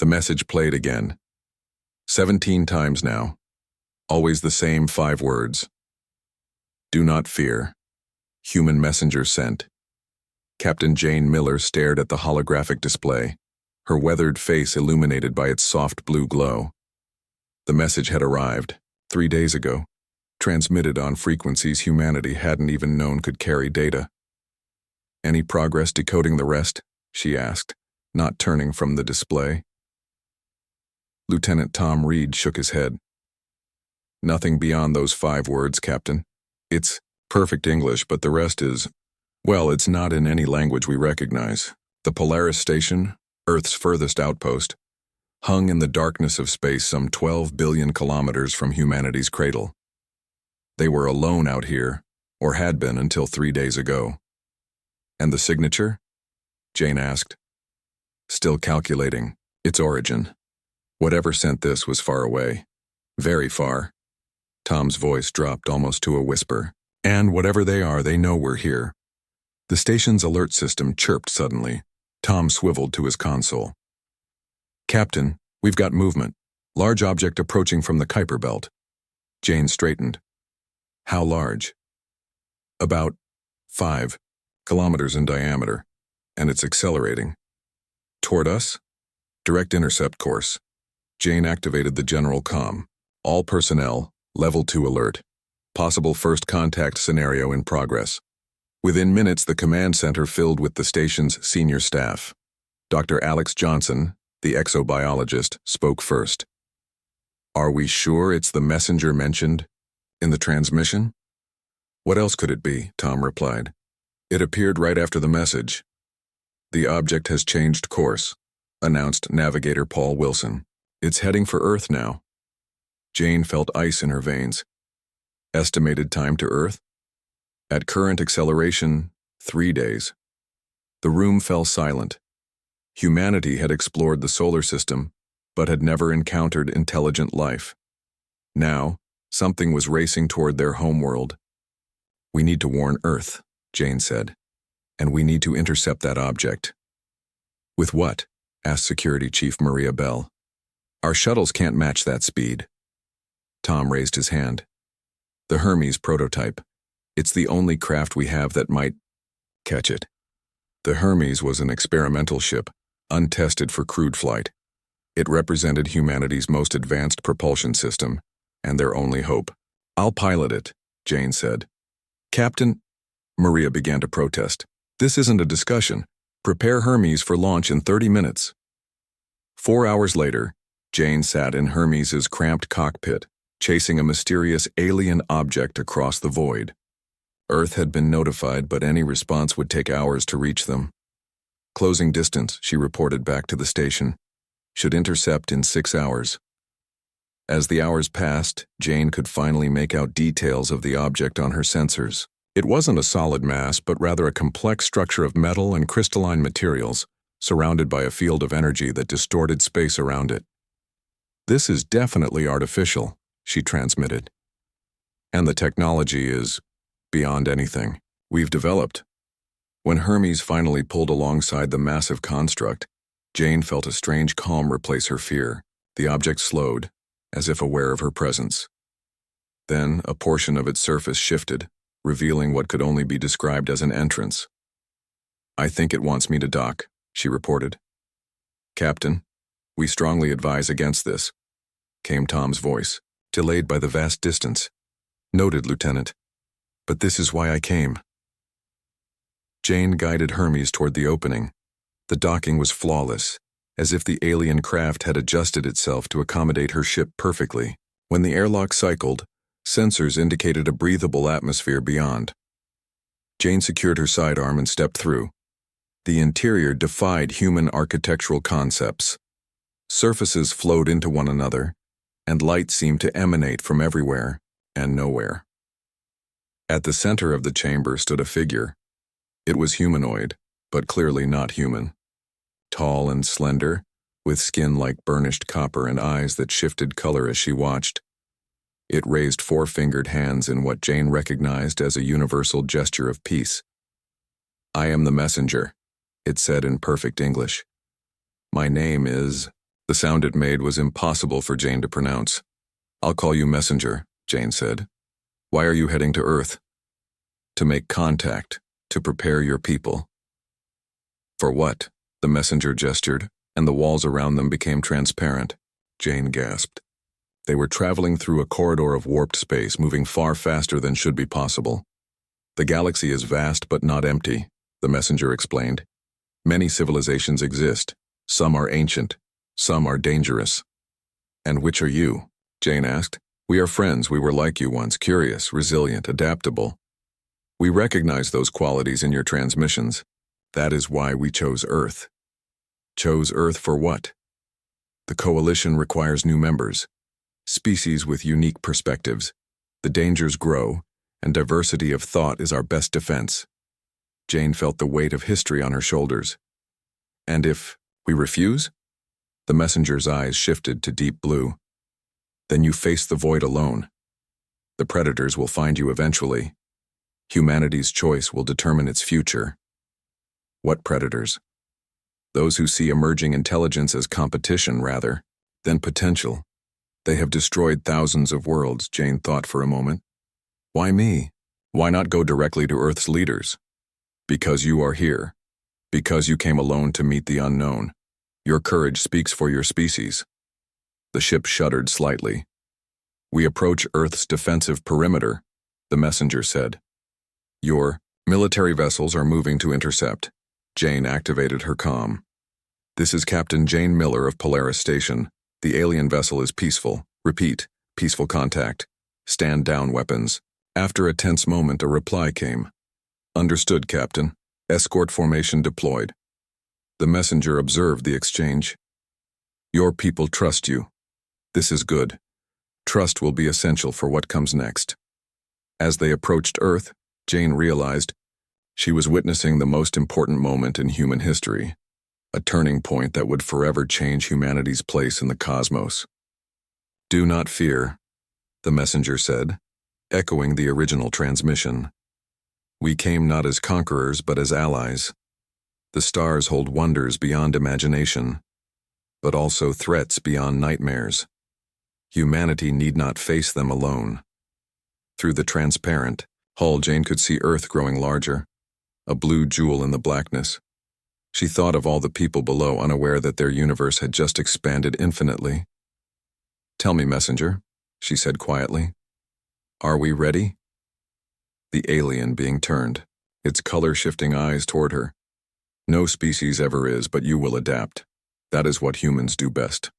message played again. 17 times now. Always the same 5 words. Do not fear. Human messenger sent. Captain Jane Miller stared at the holographic display, her weathered face illuminated by its soft blue glow. The message had arrived, 3 days ago, transmitted on frequencies humanity hadn't even known could carry data. Any progress decoding the rest? She asked, not turning from the display. Lieutenant Tom Reed shook his head. Nothing beyond those 5 words, Captain. It's perfect English, but the rest is, well, it's not in any language we recognize. The Polaris Station, Earth's furthest outpost, hung in the darkness of space some 12 billion kilometers from humanity's cradle. They were alone out here, or had been until 3 days ago. And the signature? Jane asked. Still calculating its origin. Whatever sent this was far away. Very far. Tom's voice dropped almost to a whisper. And whatever they are, they know we're here. The station's alert system chirped suddenly. Tom swiveled to his console. Captain, we've got movement. Large object approaching from the Kuiper Belt. Jane straightened. How large? About 5 kilometers in diameter, and it's accelerating. Toward us? Direct intercept course. Jane activated the general comm. All personnel, level 2 alert. Possible first contact scenario in progress. Within minutes, the command center filled with the station's senior staff. Dr. Alex Johnson, the exobiologist, spoke first. Are we sure it's the messenger mentioned in the transmission? What else could it be? Tom replied. It appeared right after the message. The object has changed course, announced Navigator Paul Wilson. It's heading for Earth now. Jane felt ice in her veins. Estimated time to Earth? At current acceleration, 3 days. The room fell silent. Humanity had explored the solar system, but had never encountered intelligent life. Now, something was racing toward their homeworld. We need to warn Earth, Jane said, and we need to intercept that object. With what? Asked Security Chief Maria Bell. Our shuttles can't match that speed. Tom raised his hand. The Hermes prototype. It's the only craft we have that might catch it. The Hermes was an experimental ship, untested for crewed flight. It represented humanity's most advanced propulsion system, and their only hope. I'll pilot it, Jane said. Captain, Maria began to protest. This isn't a discussion. Prepare Hermes for launch in 30 minutes. 4 hours later, Jane sat in Hermes's cramped cockpit, chasing a mysterious alien object across the void. Earth had been notified, but any response would take hours to reach them. Closing distance, she reported back to the station. Should intercept in 6 hours. As the hours passed, Jane could finally make out details of the object on her sensors. It wasn't a solid mass, but rather a complex structure of metal and crystalline materials, surrounded by a field of energy that distorted space around it. This is definitely artificial, she transmitted. And the technology is beyond anything we've developed. When Hermes finally pulled alongside the massive construct, Jane felt a strange calm replace her fear. The object slowed, as if aware of her presence. Then a portion of its surface shifted, revealing what could only be described as an entrance. I think it wants me to dock, she reported. Captain, we strongly advise against this, came Tom's voice, delayed by the vast distance. Noted, Lieutenant. But this is why I came. Jane guided Hermes toward the opening. The docking was flawless, as if the alien craft had adjusted itself to accommodate her ship perfectly. When the airlock cycled, sensors indicated a breathable atmosphere beyond. Jane secured her sidearm and stepped through. The interior defied human architectural concepts. Surfaces flowed into one another, and light seemed to emanate from everywhere and nowhere. At the center of the chamber stood a figure. It was humanoid, but clearly not human. Tall and slender, with skin like burnished copper and eyes that shifted color as she watched. It raised 4-fingered hands in what Jane recognized as a universal gesture of peace. I am the messenger, it said in perfect English. My name is The sound it made was impossible for Jane to pronounce. "I'll call you Messenger," Jane said. "Why are you heading to Earth?" "To make contact, to prepare your people." "For what?" The messenger gestured, and the walls around them became transparent. Jane gasped. They were traveling through a corridor of warped space, moving far faster than should be possible. "The galaxy is vast but not empty," the messenger explained. "Many civilizations exist. Some are ancient. Some are dangerous." "And which are you?" Jane asked. "We are friends. We were like you once, curious, resilient, adaptable. We recognize those qualities in your transmissions. That is why we chose Earth." "Chose Earth for what?" "The coalition requires new members. Species with unique perspectives. The dangers grow, and diversity of thought is our best defense." Jane felt the weight of history on her shoulders. "And if we refuse?" The messenger's eyes shifted to deep blue. "Then you face the void alone. The predators will find you eventually. Humanity's choice will determine its future." "What predators?" "Those who see emerging intelligence as competition rather than potential. They have destroyed thousands of worlds," Jane thought for a moment. "Why me? Why not go directly to Earth's leaders?" "Because you are here. Because you came alone to meet the unknown. Your courage speaks for your species." The ship shuddered slightly. "We approach Earth's defensive perimeter," the messenger said. "Your military vessels are moving to intercept." Jane activated her comm. "This is Captain Jane Miller of Polaris Station. The alien vessel is peaceful. Repeat, peaceful contact. Stand down weapons." After a tense moment, a reply came. "Understood, Captain. Escort formation deployed." The messenger observed the exchange. "Your people trust you. This is good. Trust will be essential for what comes next." As they approached Earth, Jane realized she was witnessing the most important moment in human history, a turning point that would forever change humanity's place in the cosmos. "Do not fear," the messenger said, echoing the original transmission. "We came not as conquerors but as allies. The stars hold wonders beyond imagination, but also threats beyond nightmares. Humanity need not face them alone." Through the transparent hull, Jane could see Earth growing larger, a blue jewel in the blackness. She thought of all the people below, unaware that their universe had just expanded infinitely. "Tell me, messenger," she said quietly. "Are we ready?" The alien being turned, its color-shifting eyes toward her. "No species ever is, but you will adapt. That is what humans do best."